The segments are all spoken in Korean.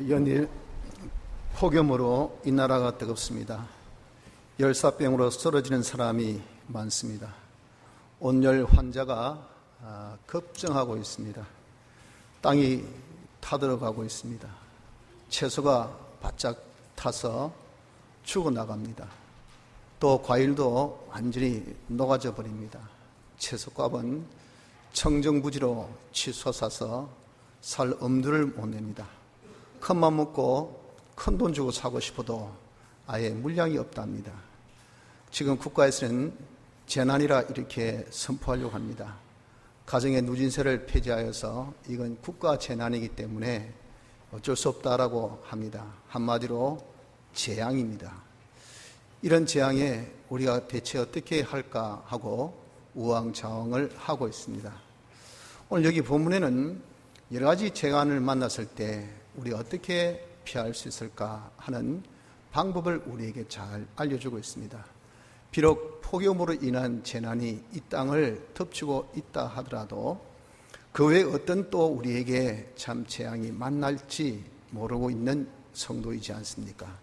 연일 폭염으로 이 나라가 뜨겁습니다. 열사병으로 쓰러지는 사람이 많습니다. 온열 환자가 급증하고 있습니다. 땅이 타들어가고 있습니다. 채소가 바짝 타서 죽어나갑니다. 또 과일도 완전히 녹아져 버립니다. 채소값은 청정부지로 치솟아서 살 엄두를 못 냅니다. 큰맘 먹고 큰 돈 주고 사고 싶어도 아예 물량이 없답니다. 지금 국가에서는 재난이라 이렇게 선포하려고 합니다. 가정의 누진세를 폐지하여서 이건 국가 재난이기 때문에 어쩔 수 없다라고 합니다. 한마디로 재앙입니다. 이런 재앙에 우리가 대체 어떻게 할까 하고 우왕좌왕을 하고 있습니다. 오늘 여기 본문에는 여러 가지 재난을 만났을 때 우리가 어떻게 피할 수 있을까 하는 방법을 우리에게 잘 알려주고 있습니다. 비록 폭염으로 인한 재난이 이 땅을 덮치고 있다 하더라도 그 외에 어떤 또 우리에게 참 재앙이 만날지 모르고 있는 성도이지 않습니까?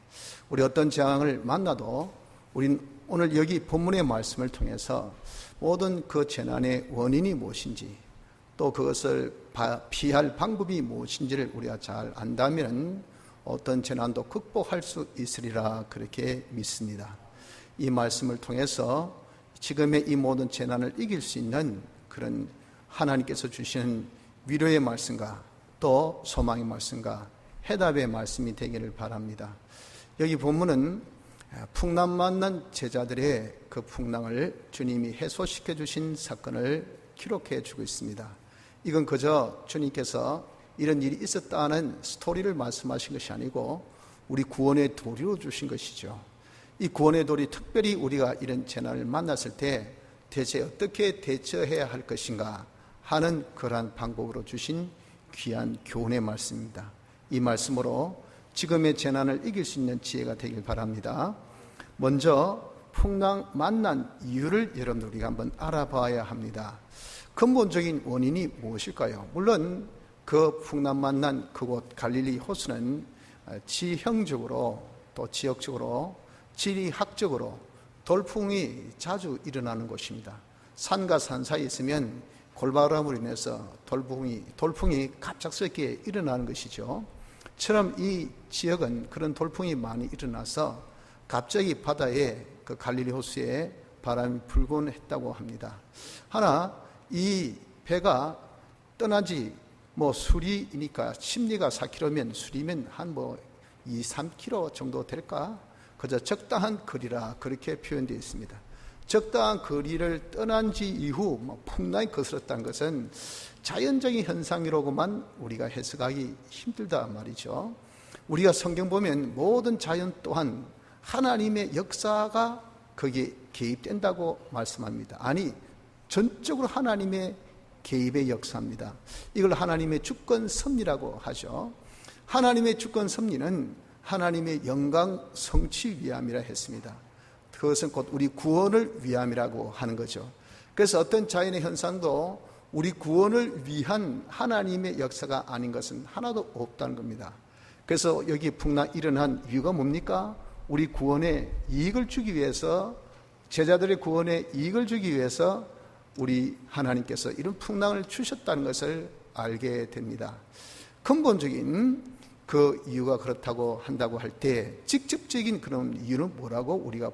우리 어떤 재앙을 만나도 우린 오늘 여기 본문의 말씀을 통해서 모든 그 재난의 원인이 무엇인지 또 그것을 피할 방법이 무엇인지를 우리가 잘 안다면 어떤 재난도 극복할 수 있으리라 그렇게 믿습니다. 이 말씀을 통해서 지금의 이 모든 재난을 이길 수 있는 그런 하나님께서 주시는 위로의 말씀과 또 소망의 말씀과 해답의 말씀이 되기를 바랍니다. 여기 본문은 풍랑 만난 제자들의 그 풍랑을 주님이 해소시켜 주신 사건을 기록해 주고 있습니다. 이건 그저 주님께서 이런 일이 있었다는 스토리를 말씀하신 것이 아니고 우리 구원의 도리로 주신 것이죠. 이 구원의 도리, 특별히 우리가 이런 재난을 만났을 때 대체 어떻게 대처해야 할 것인가 하는 그러한 방법으로 주신 귀한 교훈의 말씀입니다. 이 말씀으로 지금의 재난을 이길 수 있는 지혜가 되길 바랍니다. 먼저 풍랑 만난 이유를 여러분 우리가 한번 알아봐야 합니다. 근본적인 원인이 무엇일까요? 물론 그 풍랑 만난 그곳 갈릴리 호수는 지형적으로 또 지역적으로 지리학적으로 돌풍이 자주 일어나는 곳입니다. 산과 산 사이에 있으면 골바람으로 인해서 돌풍이 갑작스럽게 일어나는 것이죠. 처럼 이 지역은 그런 돌풍이 많이 일어나서 갑자기 바다에 그 갈릴리 호수에 바람이 불곤 했다고 합니다. 하나 이 배가 떠난 지 수리이니까 심리가 4km면 수리면 한 2, 3km 정도 될까? 그저 적당한 거리라 그렇게 표현되어 있습니다. 적당한 거리를 떠난 지 이후 풍랑이 거슬렀다는 것은 자연적인 현상이라고만 우리가 해석하기 힘들다 말이죠. 우리가 성경 보면 모든 자연 또한 하나님의 역사가 거기에 개입된다고 말씀합니다. 아니 전적으로 하나님의 개입의 역사입니다. 이걸 하나님의 주권 섭리라고 하죠. 하나님의 주권 섭리는 하나님의 영광 성취 위함이라 했습니다. 그것은 곧 우리 구원을 위함이라고 하는 거죠. 그래서 어떤 자연의 현상도 우리 구원을 위한 하나님의 역사가 아닌 것은 하나도 없다는 겁니다. 그래서 여기 풍랑 일어난 이유가 뭡니까? 우리 구원에 이익을 주기 위해서, 제자들의 구원에 이익을 주기 위해서 우리 하나님께서 이런 풍랑을 주셨다는 것을 알게 됩니다. 근본적인 그 이유가 그렇다고 한다고 할 때 직접적인 그런 이유는 뭐라고 우리가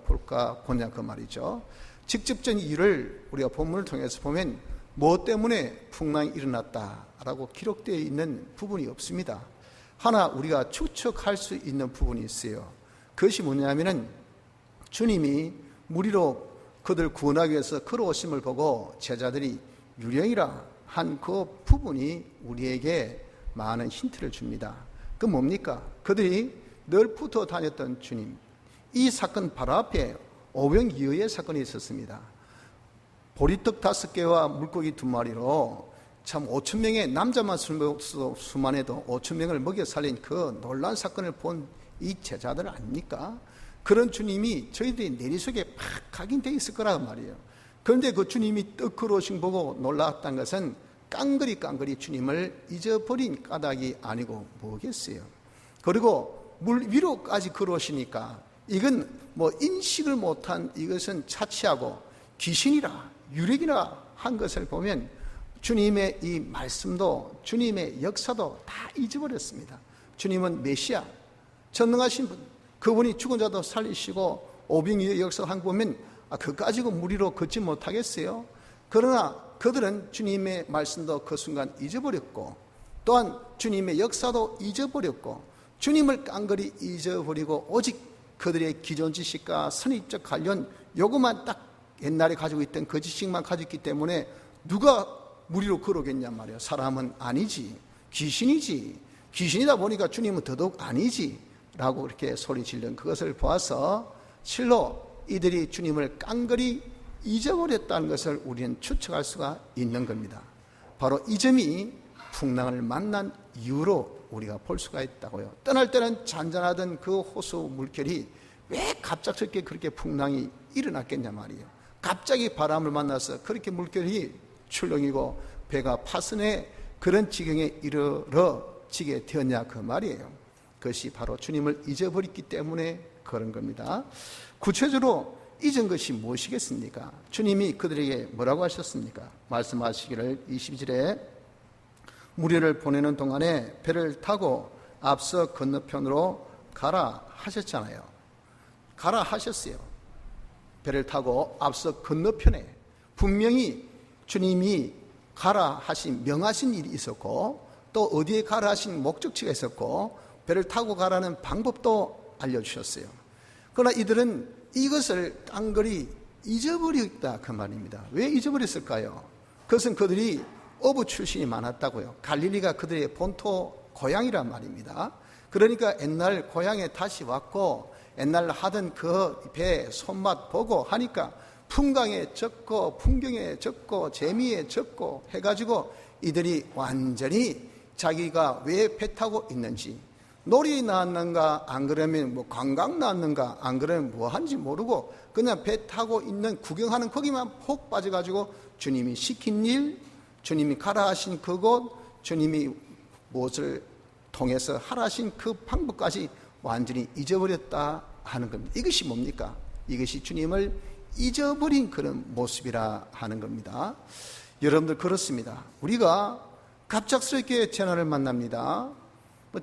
보냐 그 말이죠. 직접적인 이유를 우리가 본문을 통해서 보면 뭐 때문에 풍랑이 일어났다라고 기록되어 있는 부분이 없습니다. 하나 우리가 추측할 수 있는 부분이 있어요. 그것이 뭐냐면은 주님이 무리로 그들 구원하기 위해서 걸어오심을 보고 제자들이 유령이라 한 그 부분이 우리에게 많은 힌트를 줍니다. 그 뭡니까? 그들이 늘 붙어 다녔던 주님. 이 사건 바로 앞에 오병이어의 사건이 있었습니다. 보리떡 5개와 물고기 2마리로 참 5,000명의 남자만 수만해도 5,000명을 먹여 살린 그 놀라운 사건을 본 이 제자들 아닙니까? 그런 주님이 저희들이 내리속에 팍 각인되어 있을 거란 말이에요. 그런데 그 주님이 떡 걸어오신 보고 놀랐다는 것은 깡그리 주님을 잊어버린 까닭이 아니고 뭐겠어요. 그리고 물 위로까지 걸어오시니까 이건 뭐 인식을 못한 이것은 차치하고 귀신이라 유력이라 한 것을 보면 주님의 이 말씀도 주님의 역사도 다 잊어버렸습니다. 주님은 메시아, 전능하신 분, 그분이 죽은 자도 살리시고 오병이의 역사한 거 보면 그거 가지고 무리로 걷지 못하겠어요? 그러나 그들은 주님의 말씀도 그 순간 잊어버렸고 또한 주님의 역사도 잊어버렸고 주님을 깡그리 잊어버리고 오직 그들의 기존 지식과 선입적 관련 요것만 딱 옛날에 가지고 있던 그 지식만 가지고 있기 때문에 누가 무리로 걸어오겠냔 말이에요. 사람은 아니지, 귀신이지, 귀신이다 보니까 주님은 더더욱 아니지 라고 그렇게 소리 지른 그것을 보아서 실로 이들이 주님을 깡그리 잊어버렸다는 것을 우리는 추측할 수가 있는 겁니다. 바로 이 점이 풍랑을 만난 이유로 우리가 볼 수가 있다고요. 떠날 때는 잔잔하던 그 호수 물결이 왜 갑작스럽게 그렇게 풍랑이 일어났겠냐 말이에요. 갑자기 바람을 만나서 그렇게 물결이 출렁이고 배가 파선해 그런 지경에 이르러지게 되었냐 그 말이에요. 그것이 바로 주님을 잊어버렸기 때문에 그런 겁니다. 구체적으로 잊은 것이 무엇이겠습니까? 주님이 그들에게 뭐라고 하셨습니까? 말씀하시기를 22절에 무리를 보내는 동안에 배를 타고 앞서 건너편으로 가라 하셨잖아요. 가라 하셨어요. 배를 타고 앞서 건너편에 분명히 주님이 가라 하신 명하신 일이 있었고 또 어디에 가라 하신 목적지가 있었고 배를 타고 가라는 방법도 알려주셨어요. 그러나 이들은 이것을 깡그리 잊어버렸다 그 말입니다. 왜 잊어버렸을까요? 그것은 그들이 어부 출신이 많았다고요. 갈릴리가 그들의 본토 고향이란 말입니다. 그러니까 옛날 고향에 다시 왔고 옛날 하던 그 배 손맛 보고 하니까 풍광에 젖고 풍경에 젖고 재미에 젖고 해가지고 이들이 완전히 자기가 왜 배 타고 있는지 놀이 나왔는가 안 그러면 뭐 관광 나왔는가 안 그러면 뭐 하는지 모르고 그냥 배 타고 있는 구경하는 거기만 폭 빠져가지고 주님이 시킨 일, 주님이 가라 하신 그곳, 주님이 무엇을 통해서 하라 하신 그 방법까지 완전히 잊어버렸다 하는 겁니다. 이것이 뭡니까? 이것이 주님을 잊어버린 그런 모습이라 하는 겁니다. 여러분들 그렇습니다. 우리가 갑작스럽게 재난을 만납니다.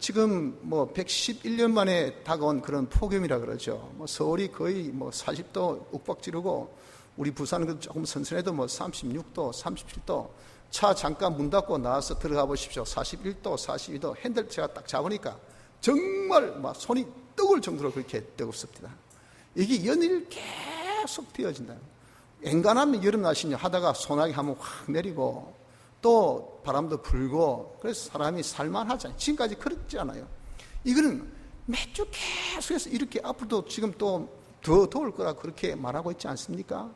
지금 111년 만에 다가온 그런 폭염이라 그러죠. 서울이 거의 40도 욱박 지르고 우리 부산은 조금 선선해도 36도, 37도. 차 잠깐 문 닫고 나와서 들어가 보십시오. 41도, 42도. 핸들 제가 딱 잡으니까 정말 손이 뜨거울 정도로 그렇게 뜨겁습니다. 이게 연일 계속 되어진다. 엔간하면 여름 날씨냐 하다가 소나기 한번 확 내리고 또 바람도 불고 그래서 사람이 살만하잖아요. 지금까지 그렇지 않아요. 이거는 매주 계속해서 이렇게 앞으로도 지금 또 더 더울 거라 그렇게 말하고 있지 않습니까?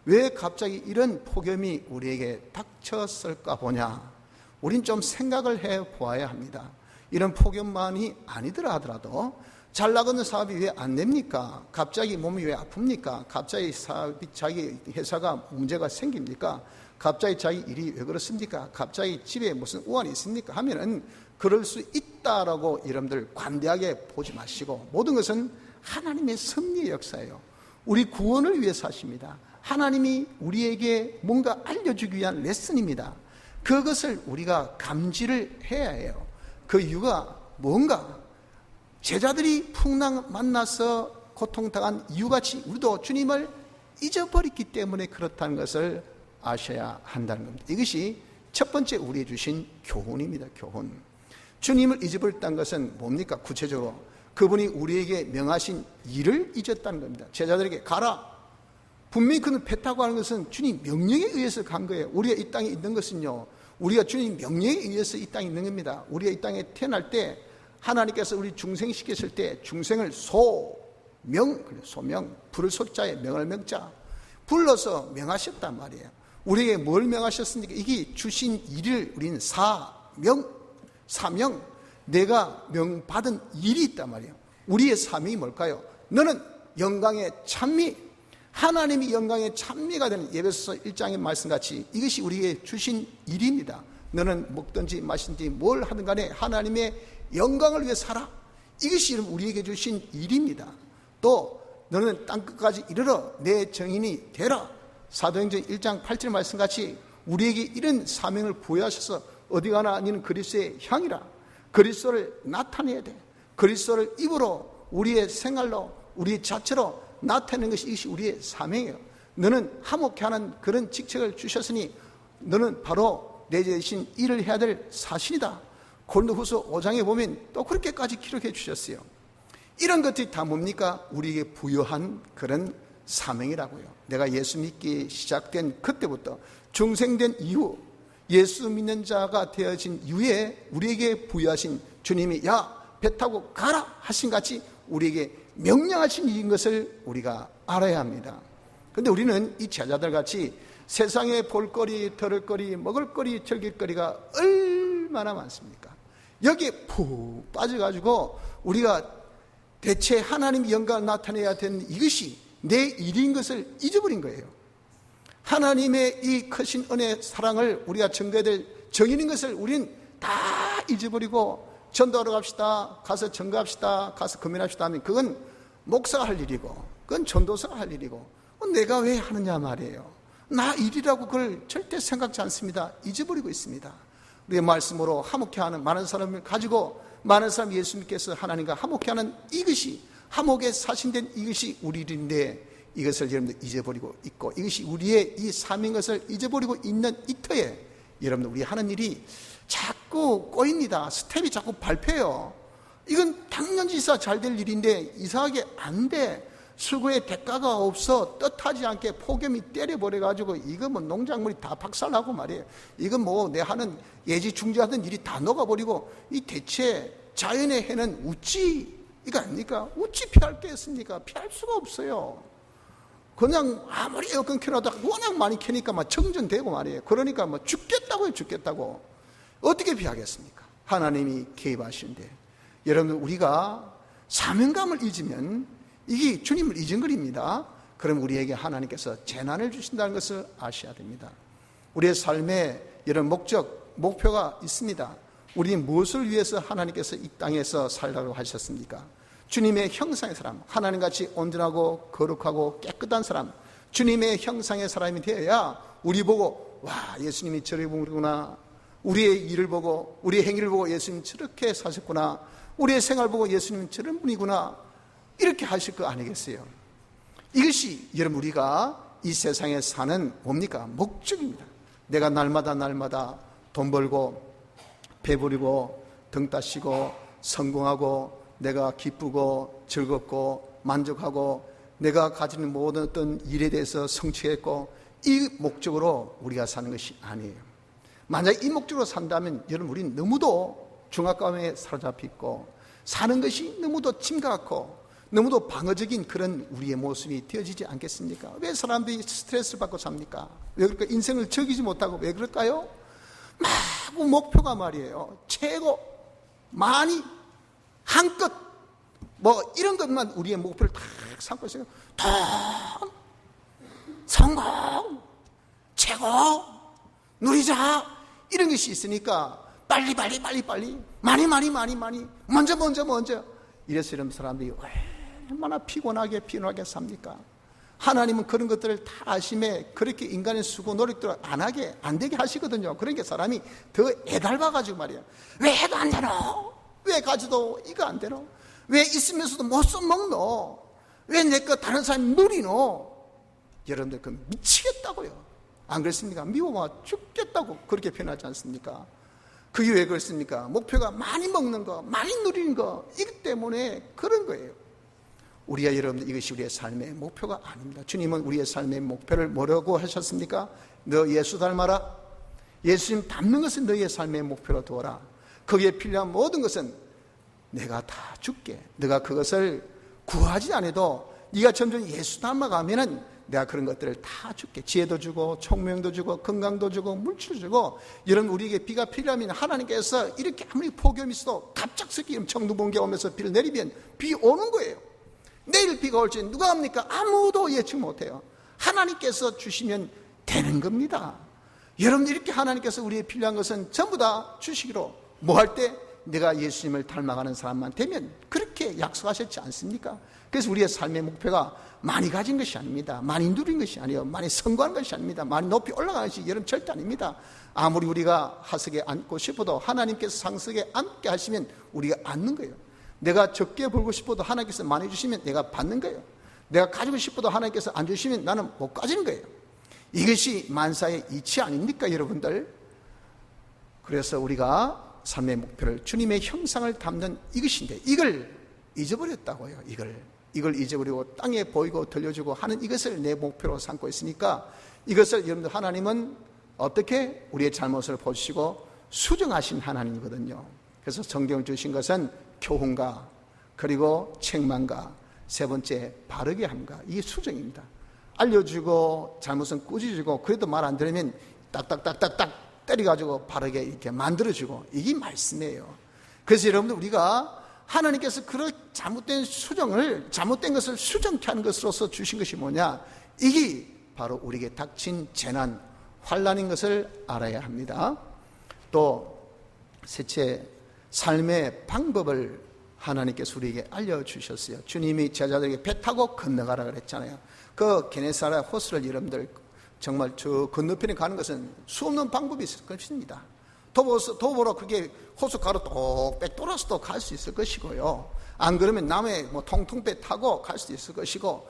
왜 갑자기 이런 폭염이 우리에게 닥쳤을까 보냐. 우린 좀 생각을 해 보아야 합니다. 이런 폭염만이 아니더라 하더라도 잘 나가는 사업이 왜 안 됩니까? 갑자기 몸이 왜 아픕니까? 갑자기 사업이 자기 회사가 문제가 생깁니까? 갑자기 자기 일이 왜 그렇습니까? 갑자기 집에 무슨 우환이 있습니까? 하면은 그럴 수 있다라고 여러분들 관대하게 보지 마시고 모든 것은 하나님의 섭리의 역사예요. 우리 구원을 위해서 하십니다. 하나님이 우리에게 뭔가 알려주기 위한 레슨입니다. 그것을 우리가 감지를 해야 해요. 그 이유가 뭔가 제자들이 풍랑 만나서 고통당한 이유같이 우리도 주님을 잊어버렸기 때문에 그렇다는 것을 아셔야 한다는 겁니다. 이것이 첫 번째 우리에게 주신 교훈입니다. 교훈. 주님을 잊어버렸다는 것은 뭡니까? 구체적으로 그분이 우리에게 명하신 일을 잊었다는 겁니다. 제자들에게 가라. 분명히 그는 배 타고 하는 것은 주님 명령에 의해서 간 거예요. 우리가 이 땅에 있는 것은요, 우리가 주님 명령에 의해서 이 땅에 있는 겁니다. 우리가 이 땅에 태어날 때 하나님께서 우리 중생시켰을 때 중생을 소명, 부를 소자에 명을 명자 불러서 명하셨단 말이에요. 우리에게 뭘 명하셨습니까? 이게 주신 일을 우리는 사명, 내가 명받은 일이 있단 말이에요. 우리의 사명이 뭘까요? 너는 영광의 찬미, 하나님이 영광의 찬미가 되는 에베소서 1장의 말씀같이 이것이 우리에게 주신 일입니다. 너는 먹든지 마시든지 뭘 하든 간에 하나님의 영광을 위해 살아. 이것이 우리에게 주신 일입니다. 또 너는 땅끝까지 이르러 내 정인이 되라. 사도행전 1장 8절 말씀같이 우리에게 이런 사명을 부여하셔서 어디 가나 너는 그리스도의 향이라. 그리스도를 나타내야 돼. 그리스도를 입으로 우리의 생활로 우리의 자체로 나타내는 것이 이것이 우리의 사명이에요. 너는 화목케 하는 그런 직책을 주셨으니 너는 바로 내 대신 일을 해야 될 사신이다. 고린도후서 5장에 보면 또 그렇게까지 기록해 주셨어요. 이런 것들이 다 뭡니까? 우리에게 부여한 그런 사명이라고요. 내가 예수 믿기 시작된 그때부터 중생된 이후 예수 믿는 자가 되어진 이후에 우리에게 부여하신 주님이 야 배 타고 가라 하신 같이 우리에게 명령하신 일인 것을 우리가 알아야 합니다. 그런데 우리는 이 제자들 같이 세상에 볼거리, 들을거리, 먹을거리, 즐길거리가 얼마나 많습니까? 여기에 푹 빠져가지고 우리가 대체 하나님의 영광을 나타내야 되는 이것이 내 일인 것을 잊어버린 거예요. 하나님의 이 크신 은혜, 사랑을 우리가 전가해야 될 정인인 것을 우리는 다 잊어버리고 전도하러 갑시다, 가서 전가합시다, 가서 금연합시다 하면 그건 목사가 할 일이고 그건 전도사가 할 일이고 내가 왜 하느냐 말이에요. 나 일이라고 그걸 절대 생각지 않습니다. 잊어버리고 있습니다. 우리의 말씀으로 화목케 하는 많은 사람을 가지고 많은 사람 예수님께서 하나님과 화목케 하는 이것이 화목에 사신된 이것이 우리 일인데 이것을 여러분들 잊어버리고 있고 이것이 우리의 이 삶인 것을 잊어버리고 있는 이 터에 여러분들 우리 하는 일이 자꾸 꼬입니다. 스텝이 자꾸 밟혀요. 이건 당연지사 잘 될 일인데 이상하게 안 돼. 수고의 대가가 없어 뜻하지 않게 폭염이 때려버려가지고 이거 뭐 농작물이 다 박살나고 말이에요. 이건 뭐 내 하는 예지중지하던 일이 다 녹아버리고 이 대체 자연의 해는 어찌 이거 아닙니까? 어찌 피할 게 있습니까? 피할 수가 없어요. 그냥 아무리 에어컨 켜놔도 워낙 많이 켜니까 막 정전되고 말이에요. 그러니까 뭐 죽겠다고요, 죽겠다고. 어떻게 피하겠습니까? 하나님이 개입하시는데 여러분 우리가 사명감을 잊으면 이게 주님을 잊은 것입니다. 그럼 우리에게 하나님께서 재난을 주신다는 것을 아셔야 됩니다. 우리의 삶에 이런 목표가 있습니다. 우리는 무엇을 위해서 하나님께서 이 땅에서 살라고 하셨습니까? 주님의 형상의 사람, 하나님같이 온전하고 거룩하고 깨끗한 사람, 주님의 형상의 사람이 되어야 우리 보고 와 예수님이 저렇게 보구나, 우리의 일을 보고 우리의 행위를 보고 예수님 저렇게 사셨구나, 우리의 생활 보고 예수님 저런 분이구나 이렇게 하실 거 아니겠어요? 이것이 여러분 우리가 이 세상에 사는 뭡니까? 목적입니다. 내가 날마다 돈 벌고 배부리고 등 따시고 성공하고 내가 기쁘고 즐겁고 만족하고 내가 가지는 모든 어떤 일에 대해서 성취했고 이 목적으로 우리가 사는 것이 아니에요. 만약 이 목적으로 산다면 여러분 우리는 너무도 중압감에 사로잡혀 있고 사는 것이 너무도 심각하고 너무도 방어적인 그런 우리의 모습이 되어지지 않겠습니까? 왜 사람들이 스트레스를 받고 삽니까? 왜 그럴까? 인생을 즐기지 못하고 왜 그럴까요? 막 목표가 말이에요. 최고 많이 한껏 뭐 이런 것만 우리의 목표를 탁 삼고 있어요. 돈, 성공, 최고, 누리자 이런 것이 있으니까 빨리 많이 먼저 이래서 이런 사람들이 얼마나 피곤하게 삽니까? 하나님은 그런 것들을 다 아심에 그렇게 인간의 수고 노력들을 안 되게 하시거든요. 그러니까 사람이 더 애달봐가지고 말이야. 왜 해도 안 되노? 왜 가져도 이거 안 되노? 왜 있으면서도 못 써먹노? 왜 내 거 다른 사람이 누리노? 여러분들 그 미치겠다고요. 안 그렇습니까? 미워봐 죽겠다고 그렇게 표현하지 않습니까? 그게 왜 그렇습니까? 목표가 많이 먹는 거, 많이 누리는 거 이것 때문에 그런 거예요. 우리가 여러분들 이것이 우리의 삶의 목표가 아닙니다. 주님은 우리의 삶의 목표를 뭐라고 하셨습니까? 너 예수 닮아라. 예수님 닮는 것은 너희의 삶의 목표로 두어라. 거기에 필요한 모든 것은 내가 다 줄게. 네가 그것을 구하지 않아도 네가 점점 예수 닮아가면은 내가 그런 것들을 다 줄게. 지혜도 주고 총명도 주고 건강도 주고 물질도 주고. 여러분 우리에게 비가 필요하면 하나님께서 이렇게 아무리 폭염이 있어도 갑작스럽게 청두번개 오면서 비를 내리면 비 오는 거예요. 내일 비가 올지 누가 합니까? 아무도 예측 못해요. 하나님께서 주시면 되는 겁니다. 여러분 이렇게 하나님께서 우리의 필요한 것은 전부 다 주시기로 뭐 할 때 내가 예수님을 닮아가는 사람만 되면 그렇게 그렇게 약속하셨지 않습니까? 그래서 우리의 삶의 목표가 많이 가진 것이 아닙니다. 많이 누린 것이 아니에요. 많이 성공한 것이 아닙니다. 많이 높이 올라가는 것이 여러분 절대 아닙니다. 아무리 우리가 하석에 앉고 싶어도 하나님께서 상석에 앉게 하시면 우리가 앉는 거예요. 내가 적게 벌고 싶어도 하나님께서 많이 주시면 내가 받는 거예요. 내가 가지고 싶어도 하나님께서 안 주시면 나는 못 가지는 거예요. 이것이 만사의 이치 아닙니까, 여러분들? 그래서 우리가 삶의 목표를 주님의 형상을 담는 이것인데 이걸 잊어버렸다고요. 이걸 잊어버리고 땅에 보이고 들려주고 하는 이것을 내 목표로 삼고 있으니까 이것을 여러분들 하나님은 어떻게 우리의 잘못을 보시고 수정하신 하나님이거든요. 그래서 성경을 주신 것은 교훈과 그리고 책망과 세 번째 바르게 함과 이 수정입니다. 알려주고 잘못은 꾸짖어주고 그래도 말 안 들으면 딱딱딱딱딱 때려가지고 바르게 이렇게 만들어주고 이게 말씀이에요. 그래서 여러분들 우리가 하나님께서 그런 잘못된 것을 수정케 하는 것으로서 주신 것이 뭐냐? 이게 바로 우리에게 닥친 재난, 환난인 것을 알아야 합니다. 또 셋째, 삶의 방법을 하나님께서 우리에게 알려주셨어요. 주님이 제자들에게 배 타고 건너가라 그랬잖아요. 그 게네사렛 호수를 여러분들 정말 저 건너편에 가는 것은 수없는 방법이 있을 것입니다. 도보로 그게 호수 가로 똑백 돌아서도 갈 수 있을 것이고요. 안 그러면 남해 통통배 타고 갈 수도 있을 것이고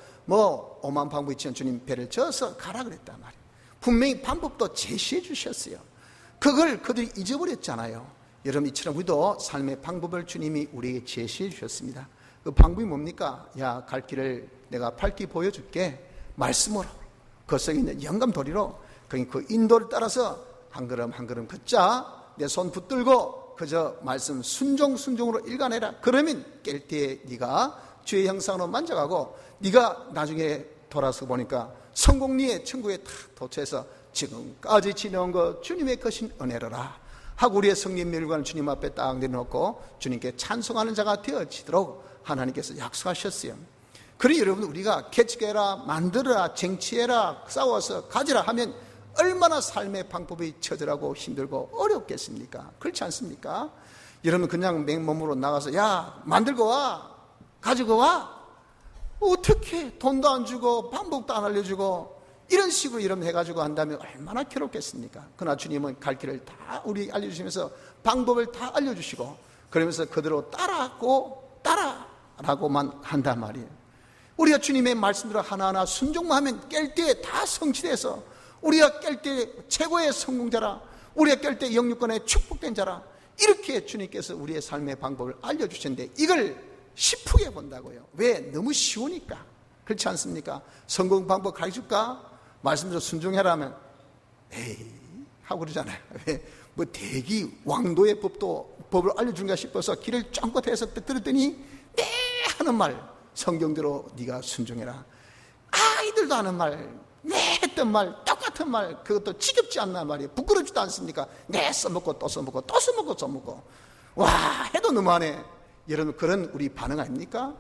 오만 방법이 있지만 주님 배를 저어서 가라 그랬단 말이에요. 분명히 방법도 제시해 주셨어요. 그걸 그들이 잊어버렸잖아요. 여러분 이처럼 우리도 삶의 방법을 주님이 우리에게 제시해 주셨습니다. 그 방법이 뭡니까? 야, 갈 길을 내가 밝히 보여줄게. 말씀으로 그 속에 있는 영감도리로 그 인도를 따라서 한 걸음 한 걸음 걷자. 내 손 붙들고 그저 말씀 순종으로 일관해라. 그러면 깰 때에 네가 주의 형상으로 만져가고 네가 나중에 돌아서 보니까 성공리의 천국에 탁 도착해서 지금까지 지내온 것 주님의 것인 은혜로라 하고 우리의 성립 멸관을 주님 앞에 딱 내려놓고 주님께 찬송하는 자가 되어지도록 하나님께서 약속하셨어요. 그러니 여러분 우리가 개척해라, 만들어라, 쟁취해라, 싸워서 가지라 하면 얼마나 삶의 방법이 처절하고 힘들고 어렵겠습니까? 그렇지 않습니까? 여러분 그냥 맹몸으로 나가서 야 만들고 와, 가지고 와, 어떻게 돈도 안 주고 방법도 안 알려주고 이런 식으로 여러분 해가지고 한다면 얼마나 괴롭겠습니까? 그러나 주님은 갈 길을 다 우리 알려주시면서 방법을 다 알려주시고 그러면서 그대로 따라라고만 한단 말이에요. 우리가 주님의 말씀대로 하나하나 순종만 하면 깰 때 다 성취돼서 우리가 깰 때 최고의 성공자라, 우리가 깰 때 영육권의 축복된 자라, 이렇게 주님께서 우리의 삶의 방법을 알려주셨는데 이걸 시프게 본다고요. 왜? 너무 쉬우니까. 그렇지 않습니까? 성공 방법 가르쳐줄까? 말씀대로 순종해라 하면 에이 하고 그러잖아요. 왜? 대기 왕도의 법을 알려준가 싶어서 길을 쫑긋해서 들었더니 네 하는 말, 성경대로 네가 순종해라. 아이들도 하는 말, 네 했던 말, 똑같은 말, 그것도 지겹지 않나 말이에요. 부끄럽지도 않습니까? 네 써먹고 또 써먹고 또 써먹고 써먹고 와 해도 너무하네. 여러분 그런 우리 반응 아닙니까?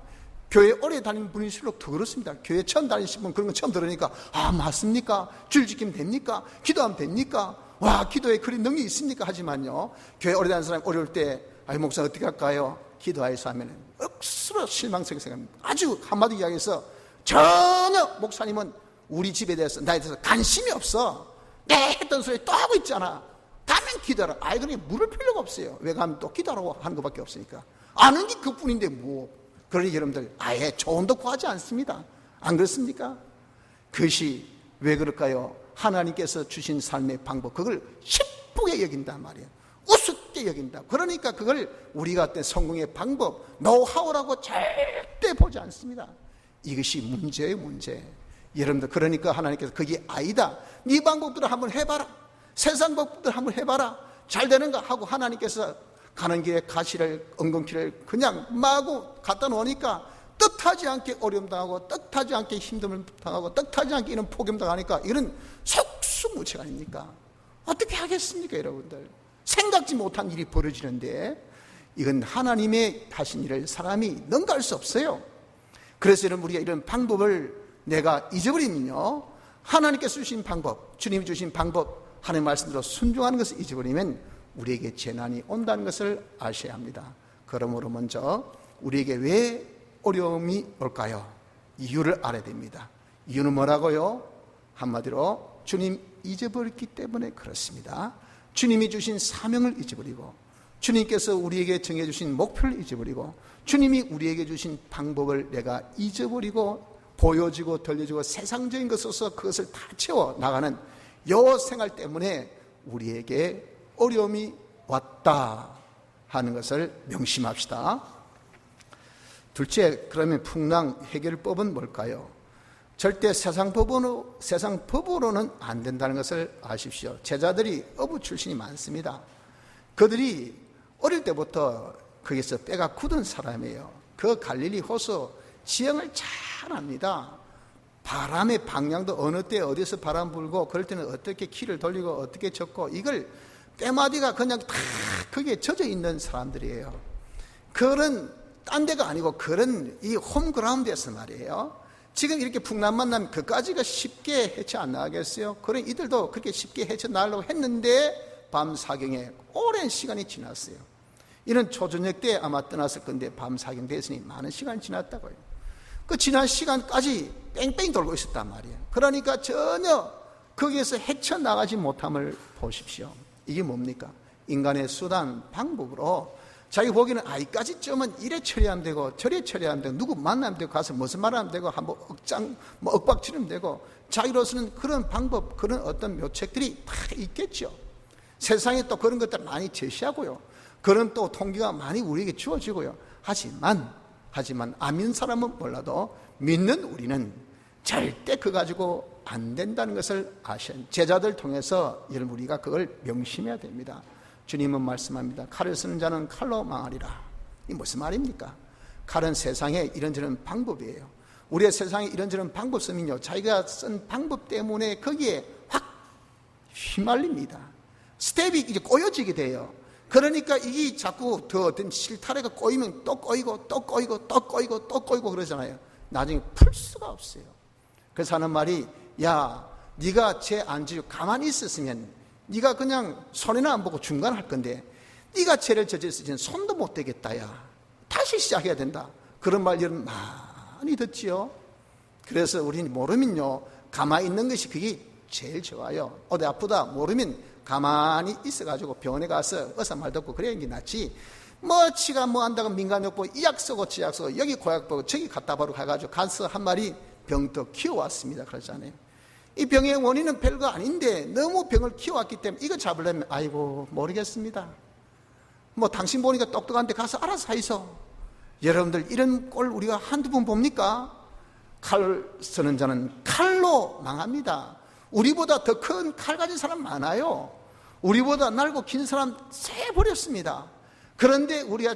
교회 오래 다니는 분일수록 더 그렇습니다. 교회 처음 다니신 분 그런 거 처음 들으니까 맞습니까? 줄 지키면 됩니까? 기도하면 됩니까? 와 기도에 그런 능력이 있습니까? 하지만요 교회 오래 다니는 사람이 어려울 때 목사 어떻게 할까요? 기도하여서 하면 억수로 실망스럽게 생각합니다. 아주 한마디 이야기해서 전혀 목사님은 우리 집에 대해서 나에 대해서 관심이 없어. 네 했던 소리 또 하고 있잖아. 가면 기도하라. 그러니 물을 필요가 없어요. 왜 가면 또 기도하라고 하는 것밖에 없으니까. 아는 게 그뿐인데 그러니 여러분들 아예 조언도 구하지 않습니다. 안 그렇습니까? 그것이 왜 그럴까요? 하나님께서 주신 삶의 방법 그걸 기쁘게 여긴단 말이에요. 우습게 여긴다. 그러니까 그걸 우리가 어떤 성공의 방법 노하우라고 절대 보지 않습니다. 이것이 문제예요. 문제. 여러분들 그러니까 하나님께서 그게 아니다. 네 방법들을 한번 해봐라. 세상 방법들 한번 해봐라. 잘 되는가 하고 하나님께서 가는 길에 가시를 엉겅퀴를 그냥 마구 갖다 놓으니까 뜻하지 않게 어려움 당하고 뜻하지 않게 힘듦을 당하고 뜻하지 않게 이런 폭염 당하니까 이런 속수무책 아닙니까? 어떻게 하겠습니까 여러분들? 생각지 못한 일이 벌어지는데 이건 하나님의 하신 일을 사람이 능가할 수 없어요. 그래서 여러분 우리가 이런 방법을 내가 잊어버리면요 하나님께서 주신 방법, 주님이 주신 방법 하나님의 말씀대로 순종하는 것을 잊어버리면 우리에게 재난이 온다는 것을 아셔야 합니다. 그러므로 먼저 우리에게 왜 어려움이 올까요? 이유를 알아야 됩니다. 이유는 뭐라고요? 한마디로 주님 잊어버렸기 때문에 그렇습니다. 주님이 주신 사명을 잊어버리고, 주님께서 우리에게 정해주신 목표를 잊어버리고, 주님이 우리에게 주신 방법을 내가 잊어버리고 보여지고 들려지고 세상적인 것으로서 그것을 다 채워 나가는 요 생활 때문에 우리에게 어려움이 왔다 하는 것을 명심합시다. 둘째, 그러면 풍랑 해결법은 뭘까요? 절대 세상 법으로는 안 된다는 것을 아십시오. 제자들이 어부 출신이 많습니다. 그들이 어릴 때부터 거기서 뼈가 굳은 사람이에요. 그 갈릴리 호수 지형을 잘 압니다. 바람의 방향도 어느 때 어디서 바람 불고 그럴 때는 어떻게 키를 돌리고 어떻게 젓고, 이걸 뼈마디가 그냥 다 거기에 젖어 있는 사람들이에요. 그런 딴 데가 아니고 그런 이 홈그라운드에서 말이에요. 지금 이렇게 풍랑 만나면 그까지가 쉽게 헤쳐 안 나가겠어요? 그런 이들도 그렇게 쉽게 헤쳐 나가려고 했는데 밤 사경에 오랜 시간이 지났어요. 이런 초저녁 때 아마 떠났을 건데 밤 사경 됐으니 많은 시간이 지났다고요. 그 지난 시간까지 뺑뺑 돌고 있었단 말이에요. 그러니까 전혀 거기에서 헤쳐나가지 못함을 보십시오. 이게 뭡니까? 인간의 수단, 방법으로 자기 보기에는 이까지쯤은 이래 처리하면 되고 저래 처리하면 되고 누구 만나면 되고 가서 무슨 말하면 되고 한번 억박 치르면 되고, 자기로서는 그런 방법, 그런 어떤 묘책들이 다 있겠죠. 세상에 또 그런 것들 많이 제시하고요. 그런 또 통계가 많이 우리에게 주어지고요. 하지만 안 믿는 사람은 몰라도 믿는 우리는 절대 그거 가지고 안 된다는 것을 아셔야, 제자들 통해서 여러분 우리가 그걸 명심해야 됩니다. 주님은 말씀합니다. 칼을 쓰는 자는 칼로 망하리라. 이 무슨 말입니까? 칼은 세상에 이런저런 방법이에요. 우리의 세상에 이런저런 방법 쓰면요, 자기가 쓴 방법 때문에 거기에 확 휘말립니다. 스텝이 이제 꼬여지게 돼요. 그러니까 이게 자꾸 더 어떤 실타래가 꼬이면 또 꼬이고 또 꼬이고 또 꼬이고 또 꼬이고 그러잖아요. 나중에 풀 수가 없어요. 그래서 하는 말이, 야, 네가 죄 안 지고 가만히 있었으면 네가 그냥 손해나 안 보고 중간할 건데 네가 죄를 저질렀으면 손도 못 대겠다. 야, 다시 시작해야 된다. 그런 말 여러분 많이 듣지요. 그래서 우리는 모르면요, 가만히 있는 것이 그게 제일 좋아요. 어디 아프다 모르면 가만히 있어가지고 병원에 가서 의사 말 듣고 그래야 이게 낫지. 지가 한다고 민간요법 이 약 쓰고 저 약 쓰고 여기 고약 보고 저기 갔다 바로 가가지고 가서 한 마리 병더 키워왔습니다. 그러잖아요. 이 병의 원인은 별거 아닌데 너무 병을 키워왔기 때문에 이거 잡으려면 아이고 모르겠습니다. 당신 보니까 똑똑한데 가서 알아서 하이소. 여러분들 이런 꼴 우리가 한두 번 봅니까? 칼 쓰는 자는 칼로 망합니다. 우리보다 더 큰 칼 가진 사람 많아요. 우리보다 날고 긴 사람 세버렸습니다. 그런데 우리가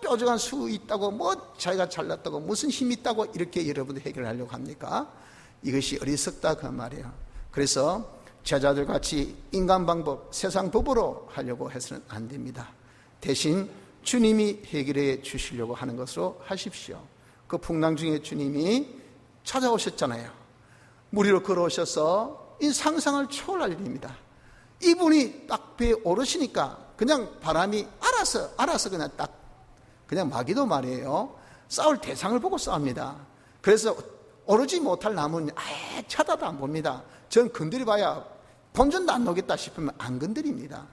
뾰족한 수 있다고 자기가 잘났다고 무슨 힘이 있다고 이렇게 여러분들 해결하려고 합니까? 이것이 어리석다 그 말이에요. 그래서 제자들 같이 인간 방법, 세상 법으로 하려고 해서는 안 됩니다. 대신 주님이 해결해 주시려고 하는 것으로 하십시오. 그 풍랑 중에 주님이 찾아오셨잖아요. 물 위로 걸어오셔서 이 상상을 초월할 일입니다. 이분이 딱 배에 오르시니까 그냥 바람이 알아서 그냥 마귀도 말이에요. 싸울 대상을 보고 싸웁니다. 그래서 오르지 못할 나무는 아예 쳐다도 안 봅니다. 전 건드려봐야 본전도 안 나오겠다 싶으면 안 건드립니다.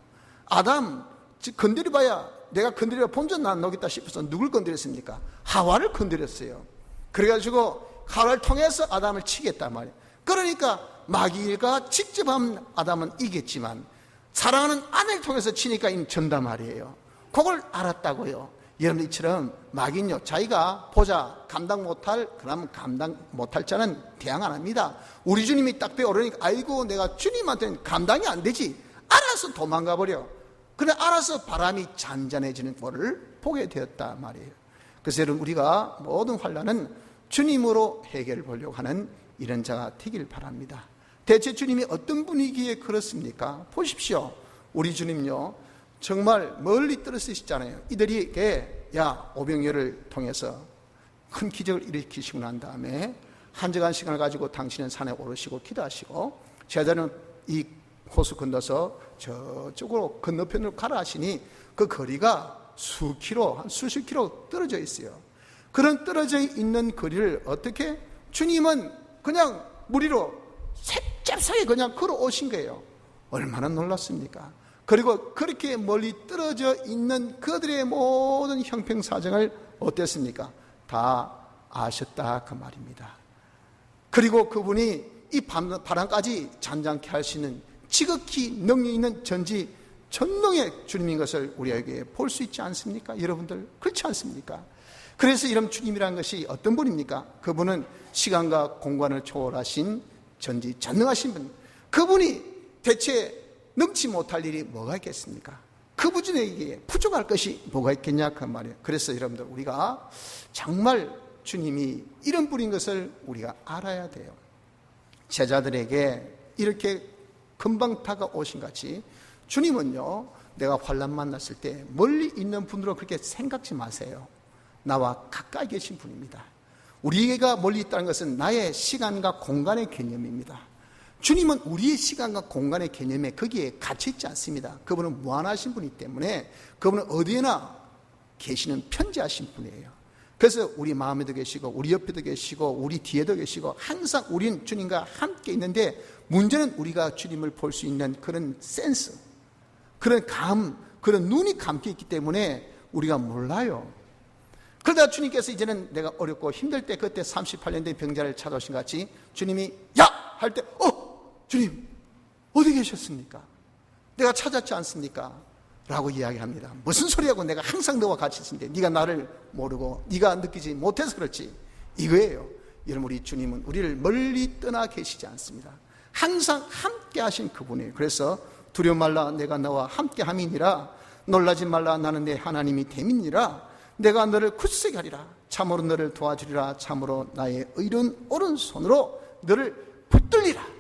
아담 건드려봐야 내가 건드려 본전도 안 나오겠다 싶어서 누굴 건드렸습니까? 하와를 건드렸어요. 그래가지고 하와를 통해서 아담을 치겠단 말이에요. 그러니까 마귀가 직접 하면 아담은 이겼지만 사랑하는 아내를 통해서 치니까 이는 전다 말이에요. 그걸 알았다고요. 여러분 이처럼 마귀는요, 자기가 보자 감당 못할 자는 대항 안 합니다. 우리 주님이 딱 배에 오르니까 아이고 내가 주님한테는 감당이 안 되지. 알아서 도망가 버려. 그래 알아서 바람이 잔잔해지는 꼴을 보게 되었다 말이에요. 그래서 여러분 우리가 모든 환난은 주님으로 해결해 보려고 하는 이런 자가 되길 바랍니다. 대체 주님이 어떤 분이기에 그렇습니까? 보십시오. 우리 주님요 정말 멀리 떨어지시잖아요. 이들에게 오병이어를 통해서 큰 기적을 일으키시고 난 다음에 한적한 시간을 가지고 당신은 산에 오르시고 기도하시고 제자는 이 호수 건너서 저쪽으로 건너편으로 가라 하시니 그 거리가 한 수십 킬로 떨어져 있어요. 그런 떨어져 있는 거리를 어떻게 주님은 그냥 무리로 잽싸게 그냥 걸어오신 거예요. 얼마나 놀랐습니까? 그리고 그렇게 멀리 떨어져 있는 그들의 모든 형평사정을 어땠습니까? 다 아셨다 그 말입니다. 그리고 그분이 이 바람까지 잔잔케 할 수 있는 지극히 능력 있는 전능의 주님인 것을 우리에게 볼 수 있지 않습니까? 여러분들 그렇지 않습니까? 그래서 이런 주님이라는 것이 어떤 분입니까? 그분은 시간과 공간을 초월하신 전지전능하신 분. 그분이 대체 능치 못할 일이 뭐가 있겠습니까? 그분에게 부족할 것이 뭐가 있겠냐 그 말이에요. 그래서 여러분들 우리가 정말 주님이 이런 분인 것을 우리가 알아야 돼요. 제자들에게 이렇게 금방 다가오신 같이 주님은요, 내가 환난 만났을 때 멀리 있는 분으로 그렇게 생각지 마세요. 나와 가까이 계신 분입니다. 우리가 멀리 있다는 것은 나의 시간과 공간의 개념입니다. 주님은 우리의 시간과 공간의 개념에 거기에 갇혀 있지 않습니다. 그분은 무한하신 분이기 때문에 그분은 어디에나 계시는 편재하신 분이에요. 그래서 우리 마음에도 계시고 우리 옆에도 계시고 우리 뒤에도 계시고 항상 우리는 주님과 함께 있는데, 문제는 우리가 주님을 볼 수 있는 그런 센스, 그런 그런 눈이 감겨 있기 때문에 우리가 몰라요. 그러다 주님께서 이제는 내가 어렵고 힘들 때, 그때 38년 된 병자를 찾아오신 것 같이 주님이 야! 할 때 주님 어디 계셨습니까? 내가 찾았지 않습니까? 라고 이야기합니다. 무슨 소리하고, 내가 항상 너와 같이 있는데 네가 나를 모르고 네가 느끼지 못해서 그렇지, 이거예요. 여러분, 우리 주님은 우리를 멀리 떠나 계시지 않습니다. 항상 함께 하신 그분이에요. 그래서 두려워 말라, 내가 너와 함께 함이니라. 놀라지 말라, 나는 내 하나님이 됨이니라. 내가 너를 굳세게 하리라. 참으로 너를 도와주리라. 참으로 나의 의로운 오른손으로 너를 붙들리라.